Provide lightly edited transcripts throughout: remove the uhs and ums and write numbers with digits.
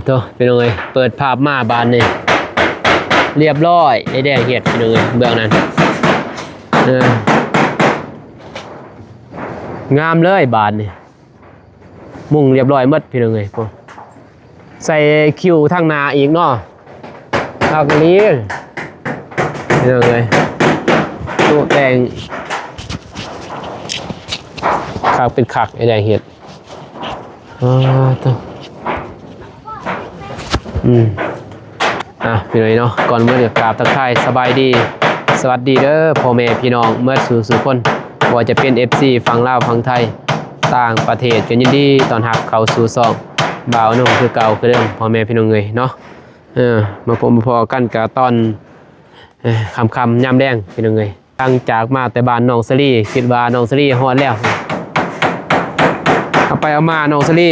ตัวเป็นยังไงเปิดภาพมาบานนี่เรียบร้อยไอ้แดงเห็ดเป็นยังไงเบื้องนั้นงามเลยบานนี่มุ่งเรียบร้อยหมดเป็นยังไงพอใส่คิวทางนาอีกเนาะทางนี้เป็นยังไงตัวแดงขากเป็นขากไอ้แดงเห็ดตัวพี่น้องเนาะก่อนเมื่อเดี๋ยวกราบทักทายสบายดีสวัสดีเด้อพ่อแม่พี่น้องเมื่อสู่คนว่าจะเป็น FC ฝั่งลาวฝั่งไทยต่างประเทศกันยินดีตอนหักเข้าสู่ซองบ่าวน้องคือเก่าคือเดิมพ่อแม่พี่น้องเลยเนาะมาพอกันกับตอนคำย่ำแดงพี่น้องเลยตั้งจากมาแต่บ้านน้องสลีคิดว่าน้องสลีฮอดแล้วเอาไปเอามาน้องสลี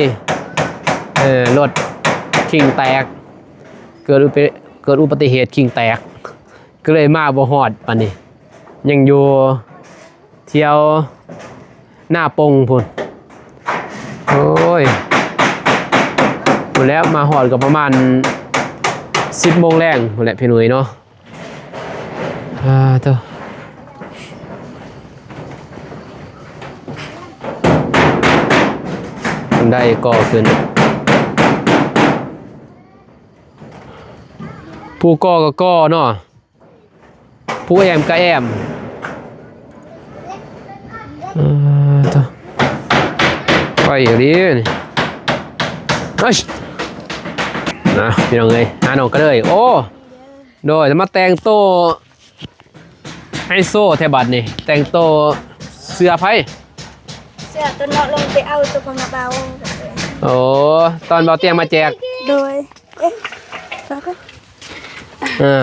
รถคิงแตกเกิดอุบัติเหตุคิงแตกก็เลยมาบ่ฮอดปานนี้ยังอยู่เที่ยวหน้าปงพุ่นโอ้ยหมดแล้วมาฮอดก็ประมาณ10 โมงแรงหมดแหละพี่หนุ่ยเนาะเถอะได้ก่อขึ้นผู้ก่อก็ก่อเนาะผู้แอมก็แอมไปอย่างนี้นะพี่น้องเลยหาน้องก็เลยโอ้โดยจะมาแต่งโตให้โซ่แทบัดนี่แต่งโตเสื้อไผ่เสื้อตัวเนาะลงไปเอาตัวของเบาโอ้ตอนเบาเตียงมาแจกโดย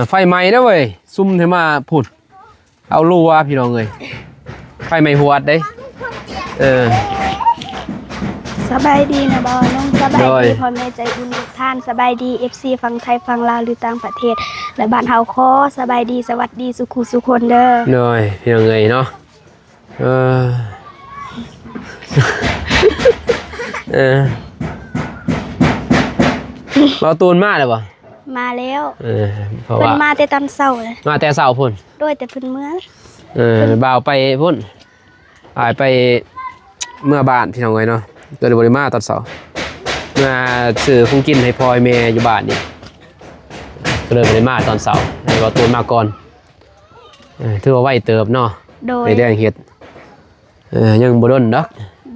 ไฟไหม้นะเว้ยซุ่มเทมาผุดเอาลูวพี่น้องเลยไฟไหม้หัวได้สบายดีนะบอน้องสบายดีพ่อแม่ใจบุญทุกท่านสบายดี FC ฝั่งไทยฝั่งลาวหรือต่างประเทศและบ้านเฮาขอสบายดีสวัสดีสุขุสุคนเด้อหน่อยพี่น้องเลยเนาะเราตูนมากเลยป่ะมาแล้วเพราะว่ามาแต่ตอนเช้าเลยมาแต่เช้าพุ่นด้วยแต่เพิ่นเมื่อบ่าวไปพุ่นไปเมื่อบ้านพี่น้องเลยเนาะตัวบริมาตอนเช้ามาซื้อคงกินให้พลอยเมย์อยู่บ้านนี่ก็เลยบริมาตอนเช้าให้เราตูนมาก่อนถือว่าไหวเติบเนาะในแดงเห็ดยังบ่ดนดอก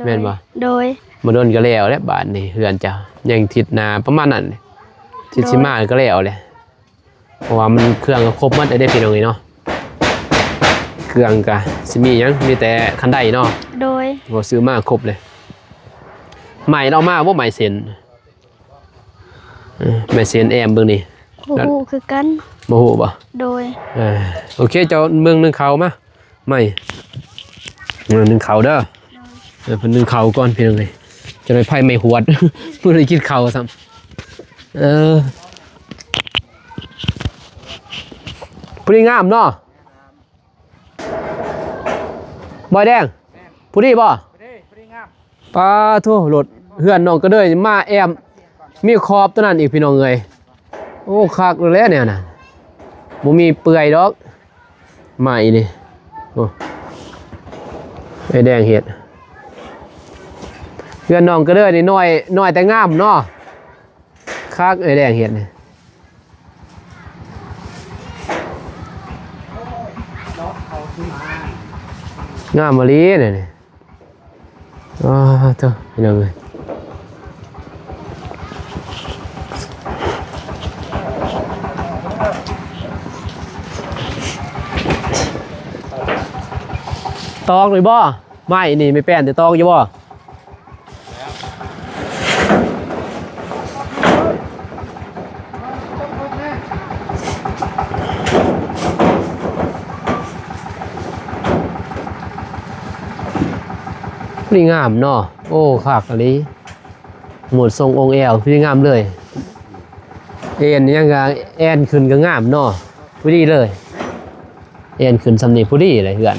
แม่นบ่โดยบ่ดนก็แล้วแหละบ้านนี่เฮือนจ้ะยังทิศนาประมาณนั้นทิศสิมาก็แล้วแหละเพราะว่ามันเครื่องก็ครบหมดได้พี่น้องนี่เนาะเครื่องก็สิมีหยังมีแต่คันไดเนาะโดยบ่ซื้อมาครบเลยใหม่เอามาบ่ใหม่เซ็นใหม่เซ็นแอมเบิ่งนี่บ่ฮู้คือกันบ่ฮู้บ่โดยโอเคเจ้าเมืองนึงเขามาใหม่นึงเขาเด้อเพิ่นนึงเขาก่อนพี่น้องเลยจะได้ไผไม่หวดบ่ได้กินข้าวซ้ำผู้ดีงามเนาะบอยแดงผู้ดีบ่ปลาทั่วรถเฮือนน้องก็เด้ยมาแอมมีขอบตัวนั้นอีกพี่น้องเอ้ยโอ้คักแล้วเนี่ยน่ะบ่มีเปื่อยดอกใหม่นี่โอ้ไอ้แดงเห็ดเฮือนน้องก็เด้ยนี่น้อยแต่งามเนาะคักไอ้แดงเห็ดนี่งามมะลิเนี่ยเจ้าพี่น้องเลยตอกเลยบ่ไม่นี่ไม่แป้นแต่ตอกอยู่บ่พี่งามเนาะโอ้ขากอะไรหมดทรงองค์แอลพี่งามเลยเอ็นยังไงแอนขึ้นก็งามเนาะผู้ดีเลยเอ็นขึ้นสำนีผู้ดีเลยเพื่อน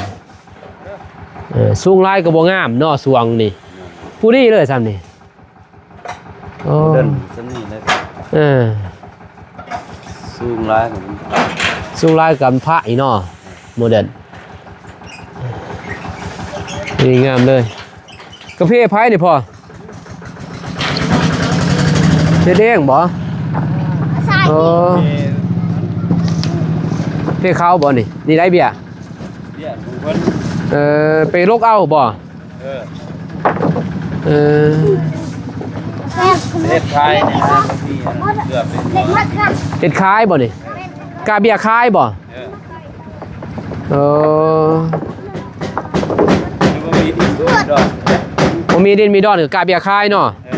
สูงไล่ก็บ่งามเนาะสวงนี่ผู้ดีเลยสำนี เดินสำนีเลย เออ สูงร้ายผม สูงลายกับพระอีเนาะโมเดิร์นนี่งามเลยกาแฟไผ่นี่พ่อเจ๊เด้งบ่เออเพขาวบ่นี่ได้เบียร์ เบี้ยดูเพิ่น ไปโรคเอาบ่ เออ เออ เฮ็ดขายเนี่ยนะบางทีเกือบเป็น เฮ็ดคายบ่นี่กาเบียร์คายบ่ เออ เออ ดูว่ามีดินด้วยดอก ผมมีดินมีดอนกับกาเบียร์คายเนาะ เออ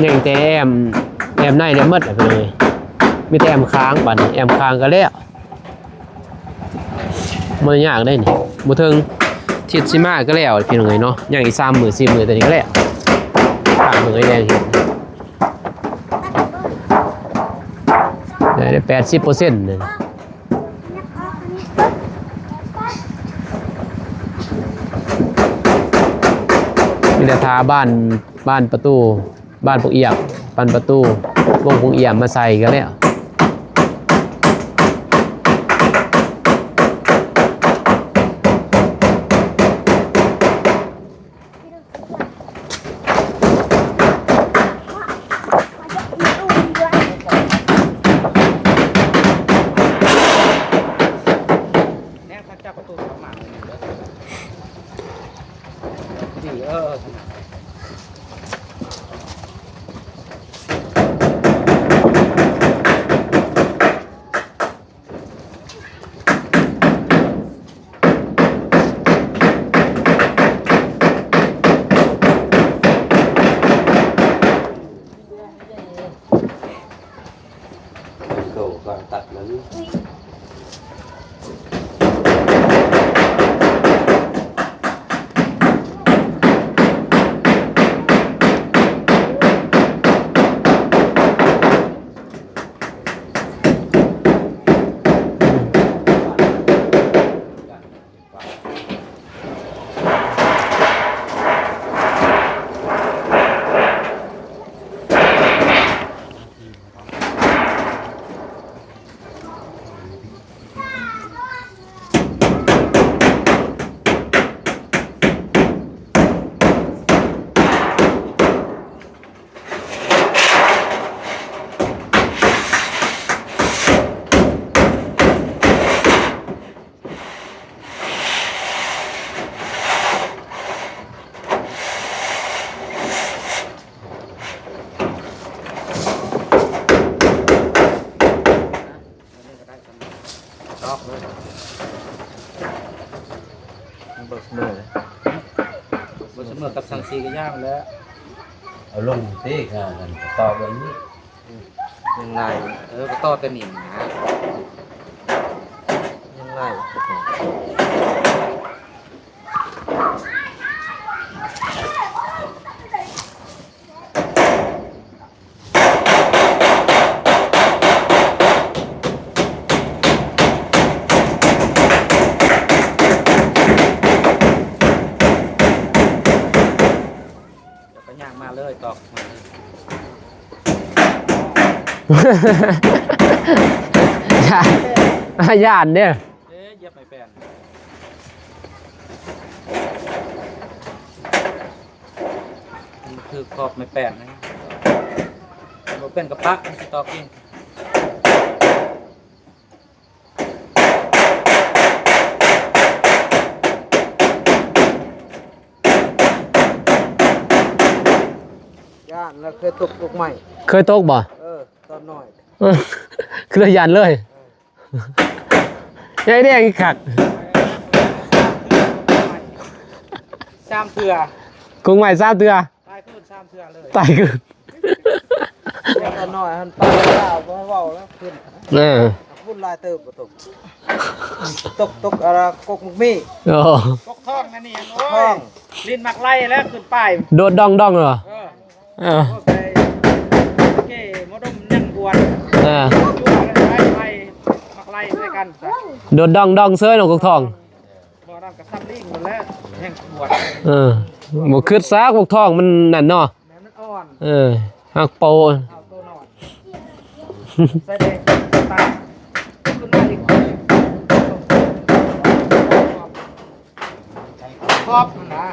อย่างแต่แอมในเนี่ยหมดไปเลยมีแต่แอมค้างบัดนี้แอมค้างก็แล้วมันยากได้นี่บ่ถึงทิศสิมาก็แล้วพี่น้องเอ้ยเนาะอย่างอีก3 มื้อ4 มื้อแต่นี้ก็แล้วข้างมื้อไอ้แดงเห็นได้80%นึงมีแต่ทาบ้านประตูบ้านพวกเอี่ยมปันประตูวงพวกเอี่ยมมาใส่กันแล้วแน่เขาจับประตูเข้ามานี่เออ โซ่ก่อนตัดมันชอบเลยเบิร์สเมอร์เบิร์สเมอร์กับสังซีก็ย่างแล้ว เอาลงตีกันต่อไปนี้ ยังไงก็ต่อแต่หนิมนะยังไงแล้วก็ย่างมาเลยตอกมาเลย ย่านเนี่ย เย็บไม่แปลนมันคือกรอบไม่แปลนนะมันเป็นกระปะมันสตอกเองย่านแล้วเคยตกใหม่ เคยตกบ่ ตอนหน่อย คือเลยย่านเลยยายแดงอีกขัก ชามเถื่อ กุ้งใหม่ทราบเตือ ตายขึ้นชามเถื่อเลย ตายคือ ตอนหน่อยมันปลาเปล่าเพราะว่าแล้วขึ้น เออ ว พุ่นลายเติบบ่ตกอะไรกกมุกมี่ โอ้ กกท้องนั่นนี่โอ้ยลิ้นมักไล่แล้วขึ้นป้าย โดดดองเหรอเออ โอเคเก๋มดมยังบวช เออ จู่อะไรไปมักไล่ด้วยกัน โดดดองเซ้ยน้องกกทอง บ่นำกับซัมลิงหมดแล้วแห่งบวช เออบ่คืดซากกกทองมันนั่นเนาะ แม่มันอ่อน เออฮักโป เอาตัวนอนใส่เด็กตาขึ้นมาอีกครอบนะ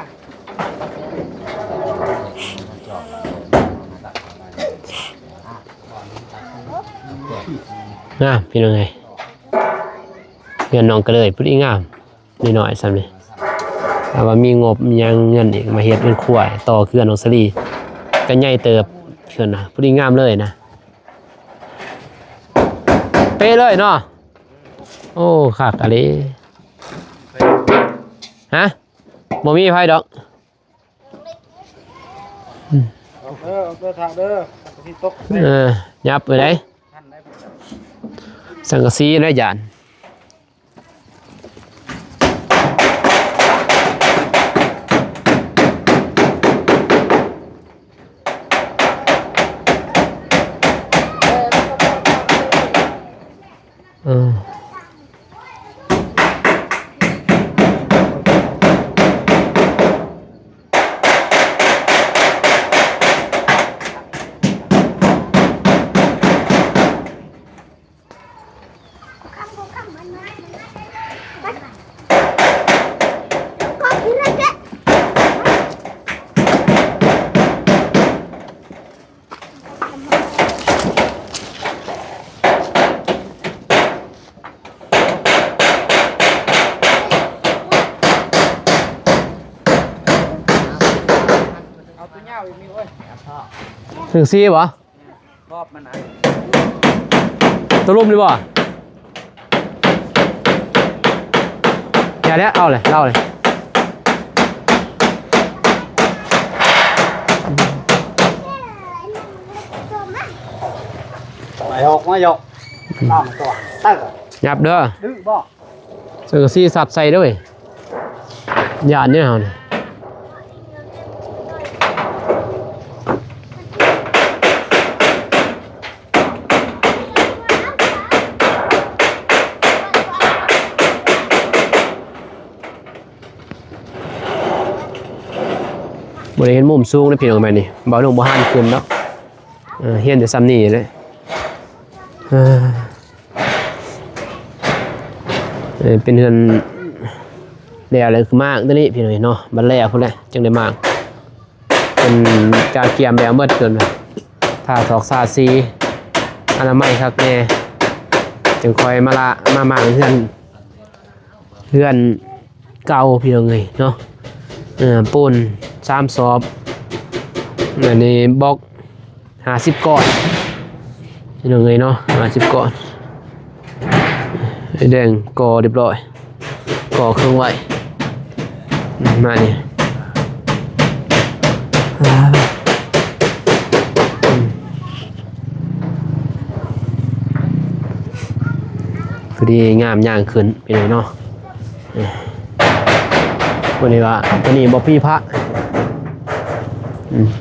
นะพี่น้องไงเงินน้องก็เลยพูดอีงามนิดหน่อยซ้ำนี่แต่ว่ามีงบยังเงินอีกมาเฮ็ดเป็นขวายต่อเขื่อนน้องสลีก็ใหญ่เติบเขื่อนนะพูดอีงามเลยนะเป๊ะเลยเนาะโอ้คักอะไรฮะบ่มีไผดอก เอาเด้อทางเด้อที่ตก ยับไปได้ ท่านได้ สังกะสีได้ยานเอาตัวเหย้าอีกนี่เว้ย ถึงซีบ่ ครอบมันนะ ตัวรุ่มดีบ่อย่าแล้วเอาเลยเล่าเลย ไปหกมาหยกน้ำตัวตั้ง ยับเด้อ ดื้อบ่ สังกะสีสับใส่ด้วยยานเนี่ยเฮานี่บริเวณมุมสูงนะพี่น้องแบบนี้บ่าวลงบ่หันขึ้นเนาะเฮียนจะซ้ำนี่เลยเป็นเฮือนแล้วอะไรคือมากตัวนี้พี่น้องเนาะบัดแล้วพุ่นแหละจังได้มากเป็นการเกียมแล้วเมื่อเกินถ้าถอกซาซีอนามัยครับแน่จึงคอยมาละมาเฮือนเก่าพี่น้องเลยเนาะปูน3 ซอบอันนี้บล็อก50 ก้อนพี่น้องเลยเนาะ50 ก้อนแดงก่อเรียบร้อยก่อเครื่องไว้มานี่พอดีงามย่างขึ้นไปเลยเนาะวันนี้ว่าวันนี้บอกพี่พระ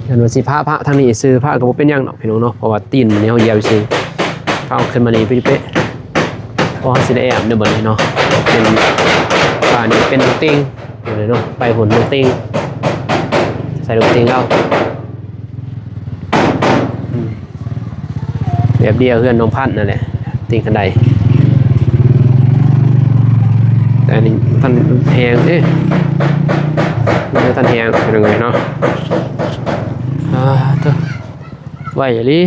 อันว่าสิพระทางนี้ซื้อพระก็บ่เป็นหยังเนาะพี่น้องเนาะเพราะว่าตีนมันนี่เฮาเหยียบซื้อเอาขึ้นมานี่เป๊ะพอสิได้แอบเด้อบัดนี้เนาะเป็นป่านี่เป็นลูกติงอยู่เลยเนาะไปผลลูกติงใส่ลูกติงเอาแบบเดียวเพื่อนน้องพันธุ์นั่นแหละติงคันใดแต่นี่ท่านแหงท่านแหงเป็นยังไงเนาะเถอะไหวอย่างนี้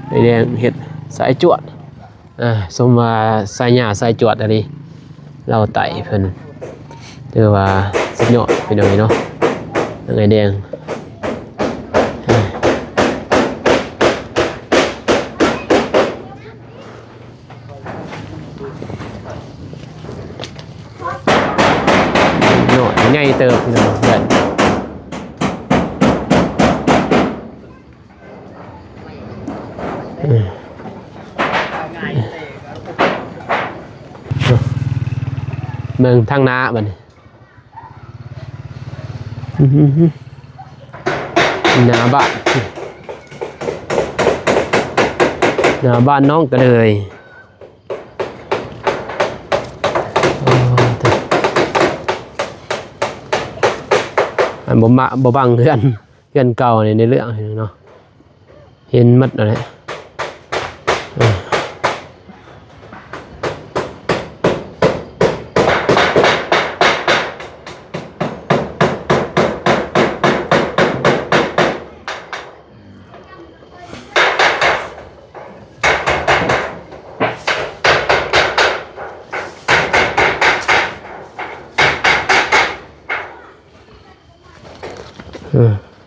ไอแดงเห็ดสายจวดสมว่าสายหญ้าสายจวดอะไรเราไต่เพิ่นเรียกว่าสุดยอดเป็นยังไงเนาะยังไงแดงหน่อยใหญ่เติบเนาะเพื่อน เมืองทางนาบัดนี้อื้อหือหน้าบ้านหน้าบ้านน้องก็เลยอันบ่บังเพื่อนเก่าในเรื่องเนาะเห็นมัดอะไร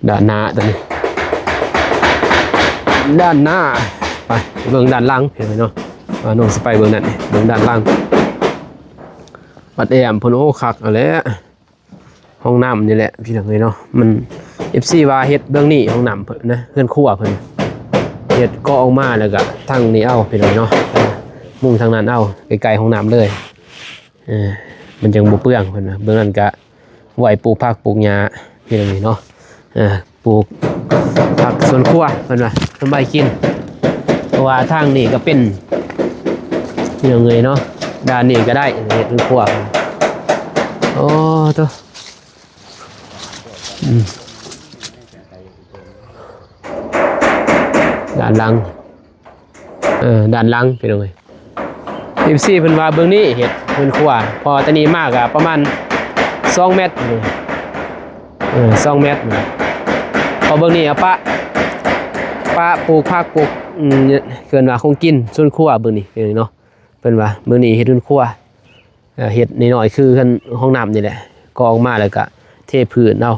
ด้านหน้าตอนนี้ด้านหน้าไปเบื้องด้านล่างเห็นไหมเนาะน้องสไปเบื้องนั้นเบื้องด้านล่างบัดแอมพนโอคักอะไรห้องน้ำนี่แหละพี่น้องเนาะมัน FC ว่าเฮ็ดเบื้องนี้ห้องน้ำเพิ่นนะเพื่อนครัวเพิ่นเฮ็ดก็ออกมาแล้วก็ทางนี้เอาพี่น้องเนาะมุ่งทางนั้นเอาไกลๆห้องน้ำเลยมันจังบ่เปื้องเพิ่นนะเบื้องนั้นก็ไหวปลูกผักปลูกหญ้าพี่น้องเนาะปลูกผักสวนครัวเพิ่นว่าทำไมกินเพราะว่าทางนี้ก็เป็นพี่น้องเนาะด้านนี้ก็ได้เฮ็ดสวนครัวโอ้ตัวด้านหลังด้านหลังพี่น้อง14เพิ่นว่าเบื้องนี้เฮ็ดสวนครัวพอตอนนี้มากอะประมาณ2 เมตร2 เมตรพอเบื้องนี้ปะปลูกผักปลูกเกินว่าคงกินส่วนครัวเบื้องนี้เนาะเป็นว่าเบื้องนี้เฮ็ดส่วนครัวเฮ็ดนิดหน่อยคือกันห้องน้ำนี่แหละก็ออกมาแล้วก็เทพื้นเอา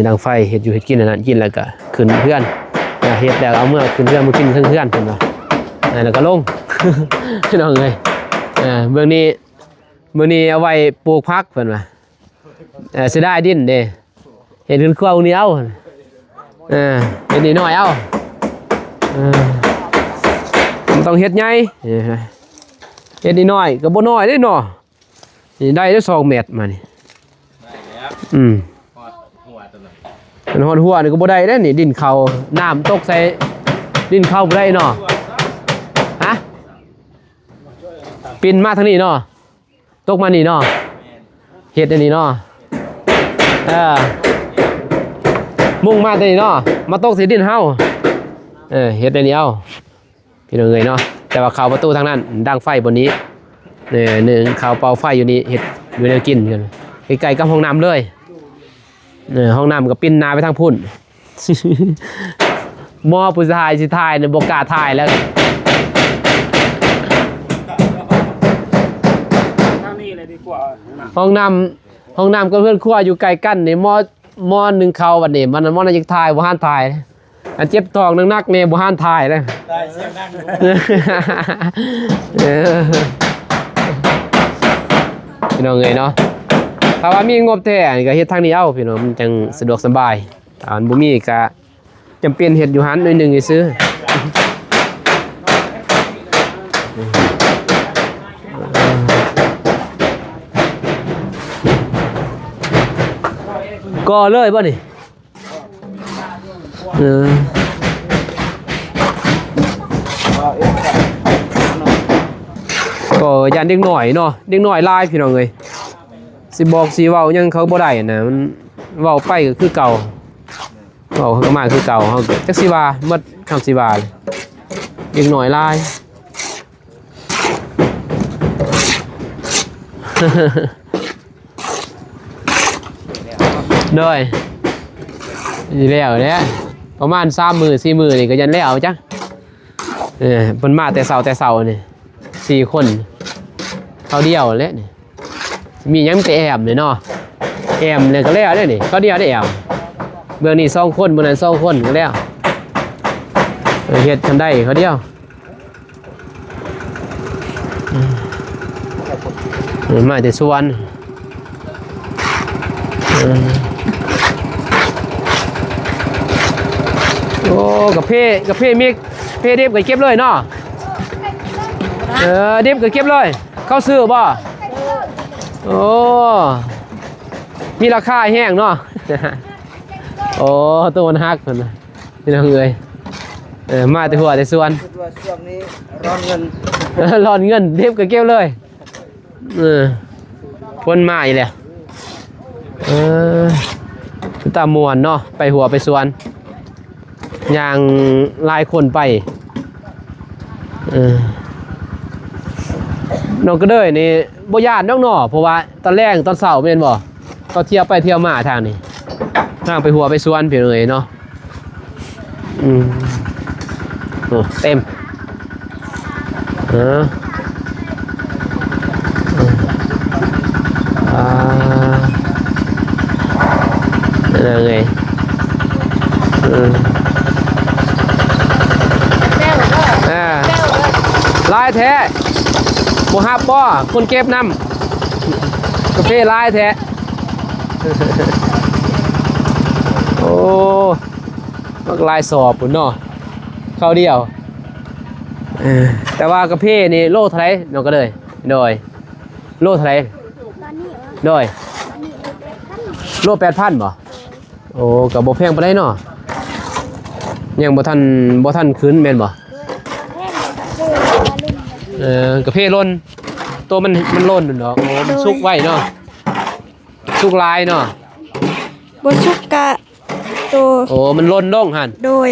ดังไฟเฮ็ดอยู่เฮ็ดกินอันนั้นกินแล้วก็ขึ้นเพื่อนเฮ็ดแล้วเอาเมื่อขึ้นเพื่อนมากินเพื่อนเป็นว่าแล้วก็ลงพี่น้องเอ้ยเบื้องนี้เอาไว้ปลูกผักเป็นว่าเสียดายดินเด้เห็นขึ้นครัวนี้เอาเห็นนิดหน่อยเอามันต้องเฮ็ดใหญ่เฮ็ดนิดหน่อยก็บ่น้อยเด้เนาะนี่ได้ได้2 เมตรมานี่มันฮอดหัวนี่ก็บ่ได้เด้นี่ดินเข้าน้ำตกใส่ดินเข้าบ่ได้เนาะฮะปิ่นมาทางนี้เนาะตกมานี่เนาะเฮ็ดอันนี้เนาะมุ่งมาตัวนี้เนาะมาตกสีดินเฮาเฮ็ดได้เดียวพี่น้องเอ้ยเนาะแต่ว่าข่าวประตูทางนั้นดังไฟบนนี้หนึ่งข่าวเป่าไฟอยู่นี่เฮ็ดอยู่แนวกินกันใกล้ๆกับห้องน้ำเลยห้องน้ำก็ปิ้นนาไปทางพุ่นมอผู้ชายสิถ่ายเนี่ยบ่กล้าถ่ายแล้วห้องน้ำก็เพื่อนครัวอยู่ไกลกันนี่มอหนึ่งเขาวันนี้มันมอนั่นยังถ่ายบ่ห้านถ่ายอันเจ็บท้องนักๆเนี่ยบ่ห้านถ่ายเลยได้เสียงนั่งพี่น้องเอ้ยเนาะถ้าว่ามีงบแท้ก็เฮ็ดทางนี้เอาพี่น้องมันจังสะดวกสบายอันบ่มีก็จำเป็นเฮ็ดอยู่หันหน่อยนึงซื้อก็เลยป่ะนี่ก็ยันเด็กหน่อยเนาะเด็กหน่อยลายพี่น้องเลยสิบอกสิเว้ายังเขาบ่ได้นะมันเว้าไปก็คือเก่าเว้าเขามาคือเก่าเฮาจักสิว่าหมดคำสิว่าเด็กหน่อยลายด้วยแล้วเนี่ยประมาณ3 มื้อ 4 มื้อนี่ก็ยันแล้วจ้ะเพิ่นมาแต่เช้านี่4 คนเขาเดียวแหละนี่มีหยังแต่แอมนี่เนาะแอมเนี่ยก็แล้วเด้นี่เขาเดียวได้แอมเบื้องนี้2 คนเบื้องนั้น2 คนก็แล้วเฮ็ดทันได้เขาเดียวมาแต่สวนโอ้กับเพมิกเพเด็บก็เก็บเลยเนาะเด็บก็เก็บเลยเข้าซื้อบ่ โอ้มีราคาแห้งเนาะ โอ้ตัวมันฮักคนนะพี่น้องเอ้ยมาแต่หัวแต่ส่วน คิดว่าช่วงนี้ร้อนเงิน ร้อนเงินเทียบกับเก็บเลยคนมาอีกแล้วตามวนเนาะไปหัวไปส่วนอย่างลายคนไปน้องก็เด้ยนี่บ่ย่านน้องหน่อเพราะว่าตอนแรกตอนเสาร์แม่นบ่ก็เที่ยวไปเที่ยวมาทางนี้ทางไปหัวไปสวนเพี่นเนาะโอ้เต็มนั่นไงลายแท้โมฮับบ่คนเก็บน้ำกาแฟลายแท้ โอ้มักลายสอบปุ่นเนาะเข้าเดียวแต่ว่ากาแฟนี่โลเท่าไหร่น้องก็เลยโดยโลเท่าไหร่โดยโล8,000บ่โอ้กับบ่แพงปานใดเนาะยังบ่ทันขึ้นแม่นบ่กาแฟล้นตัวมันล้นเนาะโอ้มันสุกไว้เนาะสุกลายเนาะ บนชุกกะตัว โอ้มันล้นลงหั่น โดย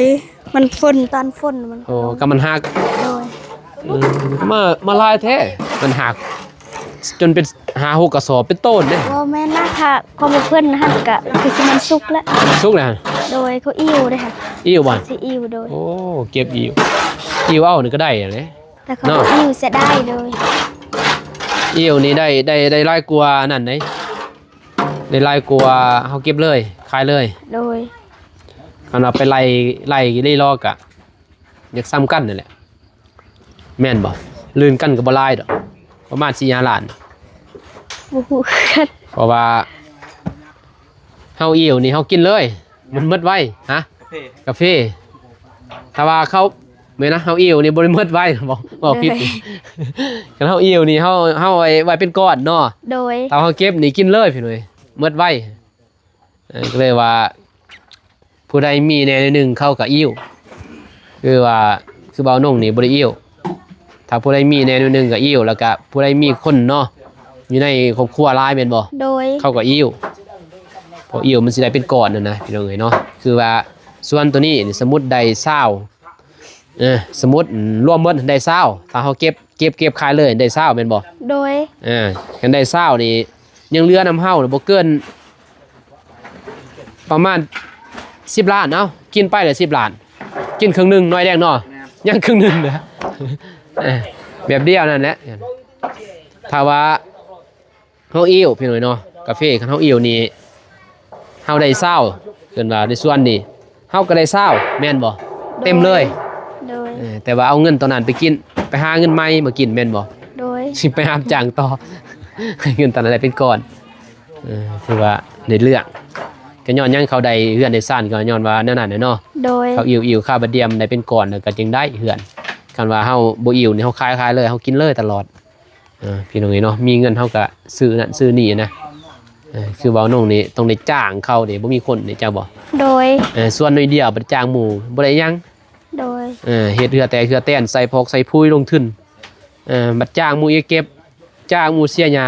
มันฝนตอนฝนมัน โอ้ก็มันหัก โดย มาลายแท้มันหักจนเป็น5-6กระสอบเป็นต้นเด้ ว่าแม่น่าค่ะความเพื่อนนะฮะกะคือสิมันสุกแล้ว สุกแล้วหั่น โดยเขาอิ่วเลยค่ะ อิ่วบ่ สิอิ่วโดย โอ้เก็บอิ่วเอานี่ก็ได้อะเด้ แต่เขาก็อิ่วเสียได้เลย อิ่วนี่ได้หลายกว่านั่นเด้ได้หลายกว่าเฮาเก็บเลยขายเลย โดย คันเอาไปไล่ลอกอะอยากซ้ำกันนั่นแหละแม่นบ่ลื่นกันก็บ่ลายดอกประมาณ4-5ล้าน บูฮูกัน เพราะว่าเฮาอิ่วนี่เฮากินเลยมันหมดไวฮะ กาแฟ กาแฟถ้าว่าเขาแม่นะเฮาอิ่วนี่บ่ได้หมดไวบอกผิดคันเฮาอิ่วนี่เฮาไว้เป็นก้อนเนาะ โดย ถ้าเฮาเก็บนี่กินเลยพี่หน่อยหมดไวก็เลยว่าผู้ใดมีแนวหนึงเข้ากับอิ่วคือว่าคือเบานุ่งนี่บ่ได้อิ่วถ้าผู้ใดมีแนวหนึงก็อิ่วแล้วก็ผู้ใดมีคนเนาะอยู่ในครอบครัวหลายแม่นบ่ โดย เข้ากับอิ่วเพราะอิ่วมันสิได้เป็นก้อนนั่นนะพี่น้องเอ้ยเนาะคือว่าส่วนตัวนี้นี่สมมุติได้20สมมุติรวมหมดได้20ถ้าเฮาเก็บขายเลยได้20แม่นบ่ โดย คันได้20นี่ยังเหลือนำเฮาบ่เกินประมาณ10ล้านเนาะกินไปได้10ล้านกินครึ่งหนึงน้อยแดงเนาะยังครึ่งหนึงเด้อแบบเดียวนั่นแหละถ้าว่าเฮาอิ่วพี่น้อยเนาะกาแฟคันเฮาอิ่วนี่เฮาได้20เกินว่าในส่วนนี้เฮาก็ได้20แม่นบ่เต็มเลย โดย แต่ว่าเอาเงินตอนนั้นไปกินไปหาเงินใหม่มากินแม่นบ่ โดย สิไปหาจ้างต่อ ให้เงินตอนนั้นได้เป็นก้อนคือว่าในเรื่องก็ย้อนยังเขาได้เฮือนได้ซ่านก็ย้อนว่าแนวนั้นเนาะ โดย เขาอิ่วค่าบัดเดียมได้เป็นก้อนแล้วก็จึงได้เฮือนคันว่าเฮาบ่อิ่วนี่เฮาขายเลยเฮากินเลยตลอดพี่น้องเนาะมีเงินเฮาก็ซื้อนั่นซื้อนี่นะคือเว้าน้องนี่ต้องได้จ้างเขานี่บ่มีคนนี่จ้าบ่ โดย ส่วนน้อยเดียวบ่ได้จ้างหมู่บ่ได้หยัง โดย เฮ็ดเรือแต่เรือแต้นใส่พอกใส่พุยลงทุนบัดจ้างหมู่อีกเก็บจ้างหมู่เสียหญ้า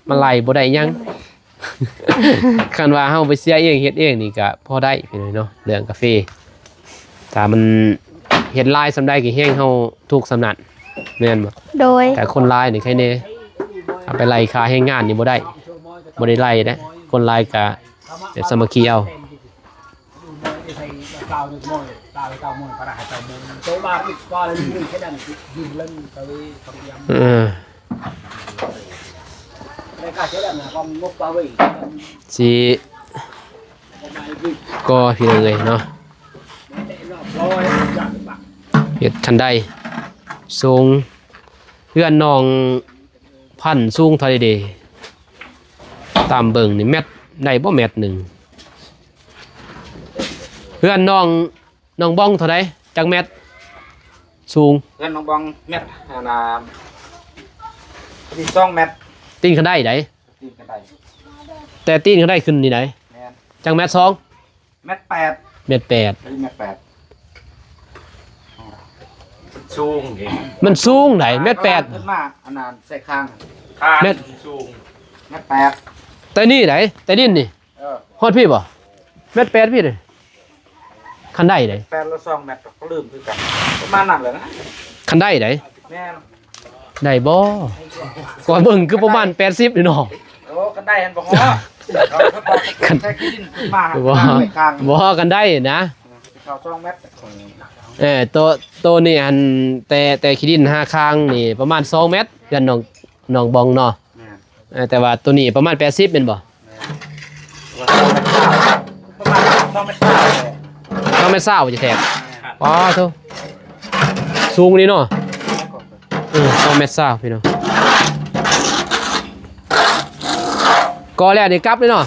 มาไล่บ่ได้หยัง คันว่าเฮาไปเสียเองเฮ็ดเองนี่ก็พอได้พี่น้อยเนาะเรื่องกาแฟถ้ามันเฮ็ดลายสำใดก็แฮงเฮาทุกสำนักแม่นบ่ โดย แต่คนลายนี่ใครแน่เอาไปไล่ค่าให้งานนี่บ่ได้ไล่เด้คนลายก็แบบสามัคคีเอา cao được mồi cao mồi phải đại cao mồi số 3 ít qua lên mình cái đàn dìm lên tới không dám đây cả cái đàn là con ngốc bao bì สิก็พี่น้องเอ้ยเนาะ rồi chặt bạc เฮ็ดทันใดสูงเพื่อนน้องพันสูงเท่าใดเด้ตามเบิ่งนี่แมตได้บ่แมตหนึ่งเพื่อนน้องบ้องเท่าใดจักแมตสูง เงินน้องบองเม็ดlà đi 2 mét ตีนคันได้ได ตีนกันได้ แต่ตีนคันได้ขึ้นนี่ได แม่น จังแมต2 เม็ดแปด เม็ด8 เฮ้ยเม็ดแปด สูงเอง มันสูงไดเม็ด ขึ้นมาอันนั้นใส่ข้าง เม็ด สูง เม็ดแปด แต่นี่ไดแต่ดินนี่ เออ ฮอดพี่บ่เม็ด8พี่เด้คันได้ได แปดแล้ว2เม็ดก็ลืมคือกันประมาณนั้นเลยนะ คันได้ได แม่น ได้บ่ก่อนเบิ่งคือประมาณ80นี่เนาะ โอ้กันได้เห็นบ่ฮอเขาบอกใส่ขี้ดินขึ้นมา บ่ ข้าง บ่กันได้นะ เขา2เม็ด ตัวนี่อันแต่ขี้ดิน5ข้างนี่ประมาณ2เมตรกันน้องบองเนาะ แม่น แต่ว่าตัวนี้ประมาณ80เป็นบ่ ประมาณ2เม็ดเลย ต้องไม่เศร้าจะแทบอ๋อโธ่สูงนี่เนาะ2เมตรเศร้าพี่น้องก็แล้วนี่กลับเลยเนาะ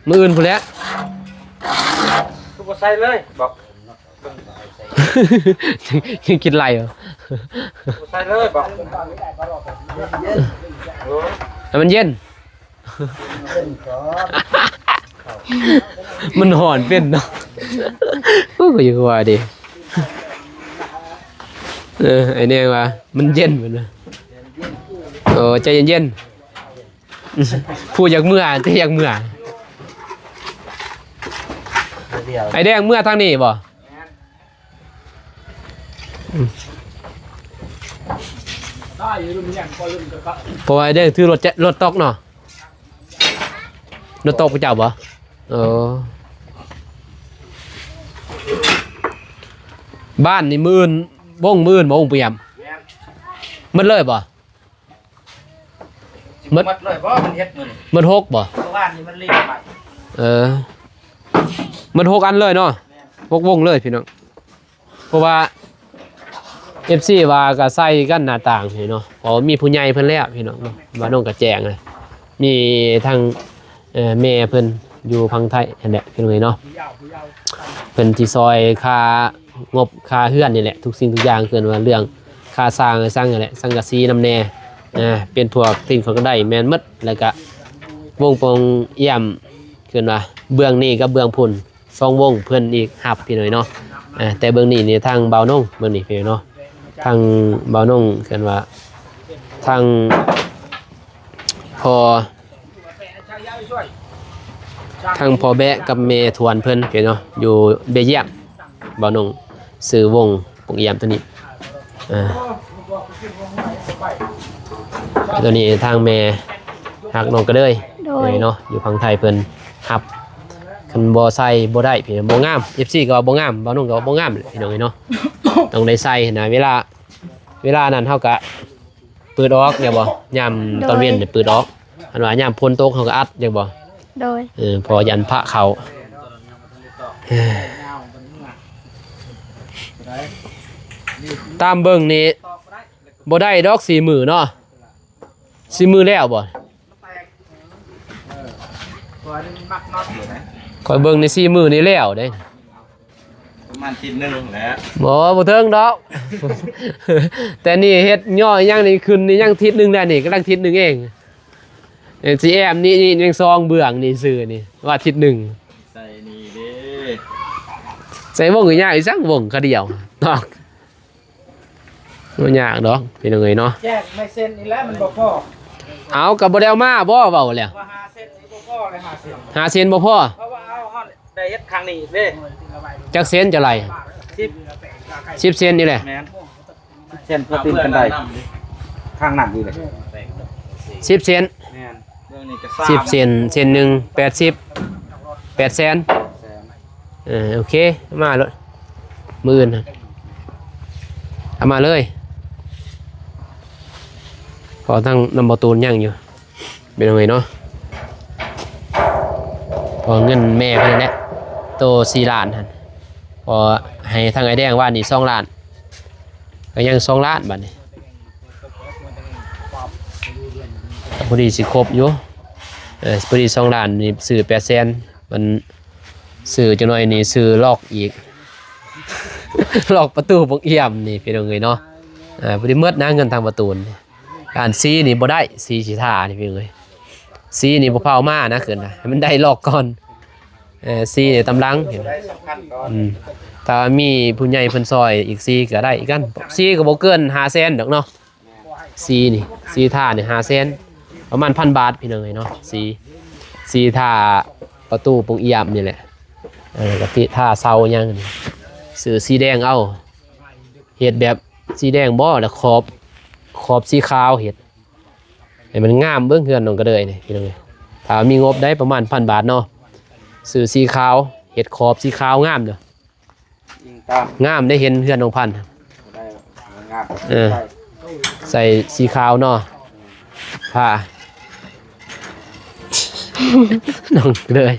มื้ออื่นพุ่นแหล้ว ทุกคนใส่เลยบอก ยังคิดไรเหรอ ใส่เลยบอก แต่มันเย็น มันหอนเป็นเนาะก็อยู่ว่าดิไอเนี่ยว่ามันเย็นเหมือนนะโอ้ใจเย็นๆพูดอยากเมื่อแต่อยากเมื่อไอแดงเมื่อทางนี้บ่ ได้อยู่รุ่นนี้ก็รุ่นก็ เพราะว่าไอแดงถือรถตกเนาะรถตกไปจับบ่บ้านนี่มื่นบ่งมื่นบ่งเปียมมันเลยบ่ มัดเลยเพราะมันเฮ็ดมือ มันหกบ่ เพราะว่านี่มันรีบไป มัน6อันเลยเนาะ6วงเลยพี่น้องเพราะว่า FC ว่าก็ใส่กันหน้าต่างพี่เนาะเพราะมีผู้ใหญ่เพิ่นแล้วพี่น้องเนาะว่าน้องก็แจ้งเลยมีทางแม่เพิ่นอยู่พังไทยนั่นแหละพี่น้องเนาะเพิ่นที่ซอยค่างบค่าเฮือนนี่แหละทุกสิ่งทุกอย่างเกินว่าเรื่องค่าสร้างนี่แหละสังกะสีน้ำแน่เป็นพวกสิ่งของก็ได้แม่นหมดแล้วก็วงปงเอี่ยมเกินว่าเบื้องนี้กับเบื้องพุ่น2วงเพิ่นอีกหับพี่น้อยเนาะแต่เบื้องนี้นี่ทางเบาน่งเบื้องนี้พี่เนาะทางเบาน่งเกินว่าทางพอทางพอแบะกับเมทวนเพิ่นพี่เนาะอยู่เบเยียมเบาน่งซื้อวงปงเอี่ยมตัวนี้ตัวนี้ทางแม่หักน้องก็เลยเนาะอยู่พังไทยเพิ่นหับคันบ่ใส่บ่ได้พี่บ่งาม FC ก็บ่งามบ่นุ่งก็บ่งามพี่น้องเนาะ ต้องได้ใส่นะเวลานั้นเฮาก็เปิดออกอย่าบ่ยามตอนเว้นเปิดออกอันว่ายามพ้นตกเฮาก็อัดอย่าบ่ โดย พอยันพระเขาตามเบิ่งนี่บ่ได้ดอก4มื้อเนาะ4มื้อแล้วบ่ ตัวนี้มักน็อตอยู่นะ ข่อยเบิ่งใน4มื้อนี้แล้วเด้ ประมาณทีนึงแหละ บ่เทิงดอก แต่นี่เฮ็ดย่อยังนี่ขึ้นนี่ยังทิศนึงแล้วนี่กำลังทิศนึงเองสิแอมนี่ยังซองเบื้องนี่ซื่อนี่ว่าทิศนึง ใส่นี่เด้ ใส่วงก็ยากอีสักวงก็เดียวดอกบ่ยากดอกพี่น้องเอ้ยเนาะ แจกไม่เซ็นอีกแล้วมันบ่พอ เอาก็บ่ได้เอามาบ่เว้าแล้ว ว่า5เซ็นนี่บ่พอเลย5เซ็น หาเซนบ่พอ เพราะว่าเอาฮอดได้เฮ็ดครั้งนี้เด้ จักเซนจะไหล 10เซนนี่แหละ แม่นเซ็นเพื่อตีนกันได้ข้างหนักดีเลย 10เซน แม่นเรื่องนี้ก็ 10เซนเซนหนึง80 8แสนโอเคเอามาเลยมื้ออื่นเอามาเลยพอทั้งนำบ่ตูนยังอยู่เป็นยังไงเนาะพอเงินแม่เพิ่นแหละโต4ล้านหั่นพอให้ทางไอ้แดงว่านี่2ล้านก็ยัง2ล้านบัดนี้พอดีสิครบอยู่พอดี2ล้านนี่ซื้อ8แสนมันซื้อจังหน่อยนี่ซื้อลอกอีก ลอกประตูพวกเอี่ยมนี่พี่น้องเอ้ยเนาะพอดีหมดนะเงินทางประตูนี่ การซีนี่บ่ได้ซีสิท่านี่พี่น้องเอ้ยซีนี่บ่เผามานะขึ้นนะให้มันได้ลอกก่อนซีนี่ตำลังเห็น ได้สำคัญก่อน ถ้ามีผู้ใหญ่เพิ่นซอยอีกซีก็ได้อีกกันซีก็บ่เกิน500,000ดอกเนาะซีนี่ซีท่านี่500,000ประมาณ1,000 บาทพี่น้องเอ้ยเนาะซีท่าประตูปงเอี่ยมนี่แหละก็ติท่าเซายังนี่ซื้อสีแดงเอาเฮ็ดแบบสีแดงบ่แล้วขอบสีขาวเฮ็ดให้มันงามเบิ่งเฮือนน้องก็เลยนี่พี่น้องเอ้ยถ้ามีงบได้ประมาณ1,000 บาทเนาะซื้อสีขาวเฮ็ดขอบสีขาวงามเด้อ ยิงตาม งามได้เห็นเฮือนน้องพันธุ์ ได้งาม ใส่สีขาวเนาะผ้า น้องเลย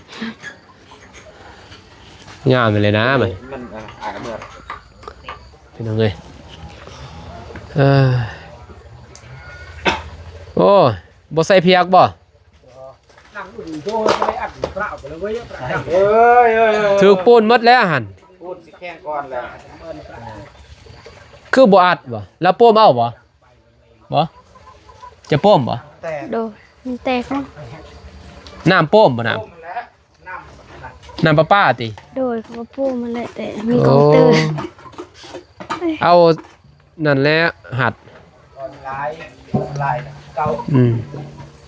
งามเลยนะมัน มันอ่านเมื่อ เป็นยังไงโอ้บ่ใส่เพียกบ่ นั่งอยู่โดนไปอัดกระเอาไปเลยเว้ย เอ้ย ถือปูนหมดแล้วหัน พูดสิแข้งก่อนแล้ว คือบ่อัดบ่แล้วโป้มเอาบ่จะโป้มบ่ แต่ โดยมันแตกเนาะ น้ำโป้มบ่น้ำประปาติ โดยเขาพูดมันแหละแต่มีกองเตือน เอานั่นแหละหัด ก่อนลายเก่า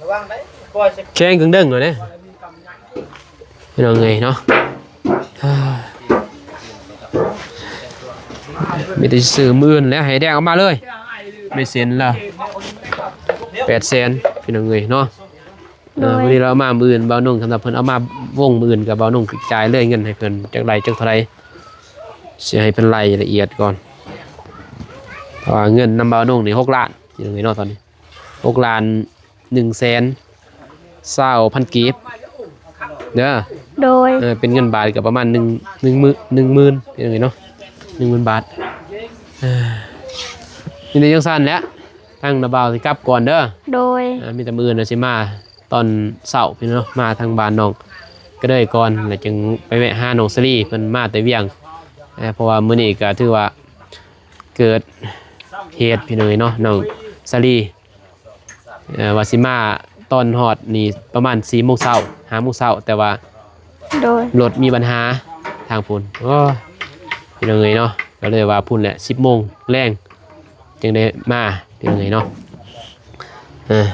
ระวังได้ปล่อยสิ แข้งกึ่งเด้งเลยเนี่ยเป็นยังไงเนาะมีแต่ซื้อมื่นแล้วให้แดงออกมาเลยไม่เซ็นละ800,000เป็นยังไงเนาะวันนี้เรามามื่นเบานุ่งสำหรับเพิ่นเอามาวงมื่นกับเบานุ่งจ่ายเลยเงินให้เพิ่นจักไรจักเท่าไรเสียให้เป็นรายละเอียดก่อนเพราะว่าเงินนำเบานุ่งนี่6 ล้านเป็นยังไงเนาะตอนนี้6 ล้าน120,000 กีบเด้อ โดย เป็นเงินบาทกับประมาณ10,000เป็นยังไงเนาะ10,000 บาทนี่ในจังซั่นแหล้วทางนาบ่าวสิกลับก่อนเด้อ โดย มีแต่มื้อน่ะสิมาตอนเช้าพี่เนาะมาทางบ้านน้องก็ได้ก่อนแล้วจึงไปแวะหาน้องสลีเพิ่นมาแต่เวียงเพราะว่ามื้อนี้ก็ถือว่าเกิดเหตุพี่น้องเนาะน้องสลีว่าสิมาตอนฮอดนี่ประมาณ 4:00 น 5:00 น แต่ว่า โดย รถมีปัญหาทางพุ่นโอ้พี่น้องเนาะก็เลยว่าพุ่นแหละ 10:00 นแรงจึงได้มาพี่น้องเนาะ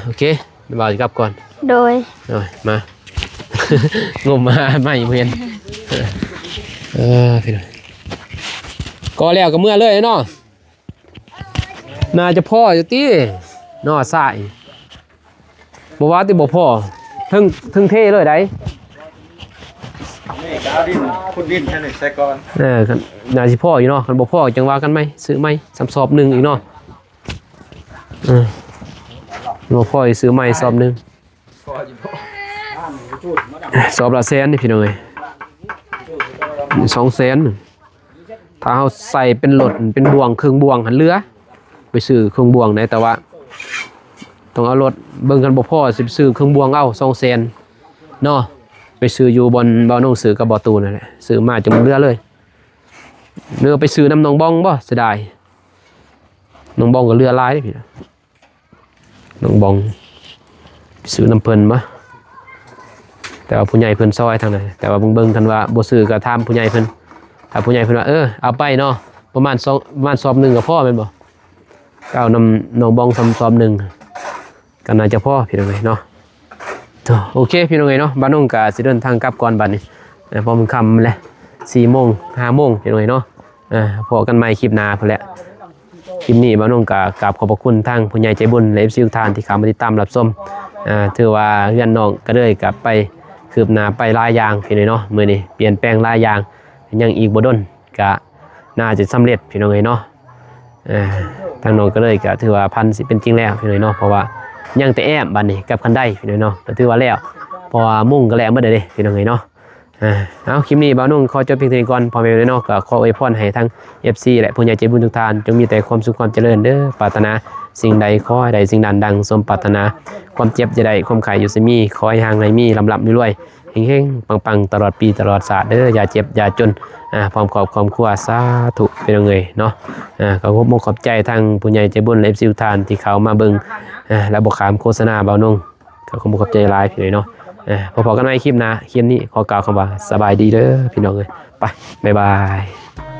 โอเคเดี๋ยวบ่าวสิกลับก่อน โดย มา งมมาไม่เห็นพี่น้องก็แล้วก็เมื่อเลยเนาะน่าจะพ่ออยู่ติเนาะสายบ่ว่าติบ่พ่อถึงเทเลยได้ นี่ก็เอาดินคุณดินแค่นี้ใส่ก่อน น่าสิพ่ออยู่เนาะคันบ่พ่อจังว่ากันไหมซื้อไหมซ้ำสอบหนึงอีกเนาะบ่พ่อสิซื้อใหม่สอบหนึงสอบละแสนนี่พี่น้องเอ้ย200,000ถ้าเฮาใส่เป็นโหลดเป็นบ่วงครึ่งบ่วงหันเรือไปซื้อเครื่องบ่วงได้แต่ว่าต้องเอารถเบิ่งกันบ่พอสิซื้อเครื่องบ่วงเอา200,000เนาะไปซื้ออยู่บนบ่อน้องซื้อกับบ่อตูนนั่นแหละซื้อมาจนเรือเลยเรือไปซื้อน้ำน้องบ้องบ่เสียดายน้องบ้องก็เรือลายเด้พี่น้องบ้องไปซื้อน้ำเพิ่นบ่แต่ว่าผู้ใหญ่เพิ่นซอยทางนั้นแต่ว่าเบิ่งกันว่าบ่ซื้อก็ถามผู้ใหญ่เพิ่นถ้าผู้ใหญ่เพิ่นว่าเอาไปเนาะประมาณสอบหนึงก็พอแม่นบ่ก็เอาน้องบ้องทำสอบหนึงก็น่าจะพอพี่น้องเอ้ยเนาะโอเคพี่น้องเอ้ยเนาะบ้านน้องก็สิเดินทางกลับก่อนบัดนี้พอมันค่ำแล้ว4:00 น 5:00 นพี่น้องเอ้ยเนาะพอกันใหม่คลิปหน้าพุ่นแหละคลิปนี้บ้านน้องก็กราบขอบพระคุณทางผู้ใหญ่ใจบุญและ FC ทุกท่านที่เข้ามาติดตามรับชมถือว่าเฮือนน้องก็เลยกลับไปคืบหน้าไปหลายอย่างพี่น้องเนาะมื้อนี้เปลี่ยนแปลงหลายอย่างยังอีกบ่ดนก็น่าจะสำเร็จพี่น้องเอ้ยเนาะทางน้องก็เลยก็ถือว่าพันสิเป็นจริงแล้วพี่น้องเนาะเพราะว่ายังแต่แอมบัดนี้กับคันได้พี่น้องเนาะก็ถือว่าแล้วเพราะว่ามุ่งก็แล้วหมดเด้พี่น้องเอ้ยเนาะเอาคลิปนี้บ่าวนุ่งขอจบเพียงเท่านี้ก่อนพ่อแม่พี่น้องก็ขออวยพรให้ทั้ง FC และผู้ใหญ่ใจบุญทุกท่านจงมีแต่ความสุขความเจริญเด้อปรารถนา สิ่งใดขอให้ได้สิ่งนั้นดังสมปรารถนาความเจ็บจะได้ความไข่อยู่สิมีขอให้ห่างไรมีลำลับรวยๆเฮงๆปังๆตลอดปีตลอดศาสตร์เด้ออย่าเจ็บอย่าจนพร้อมขอบความครัวสาธุเป็นเงยเนาะก็ขอบใจทางผู้ใหญ่ใจบุญและFCทุกท่านที่เขามาเบิ่งและบอกขามโฆษณาเบานุ่งก็ขอบใจหลายพี่น้อยเนาะพอๆกันใหม่คลิปหน้าคลิปนี้ขอกล่าวคำว่าสบายดีเด้อพี่น้องเอ้ยไปบ๊ายบาย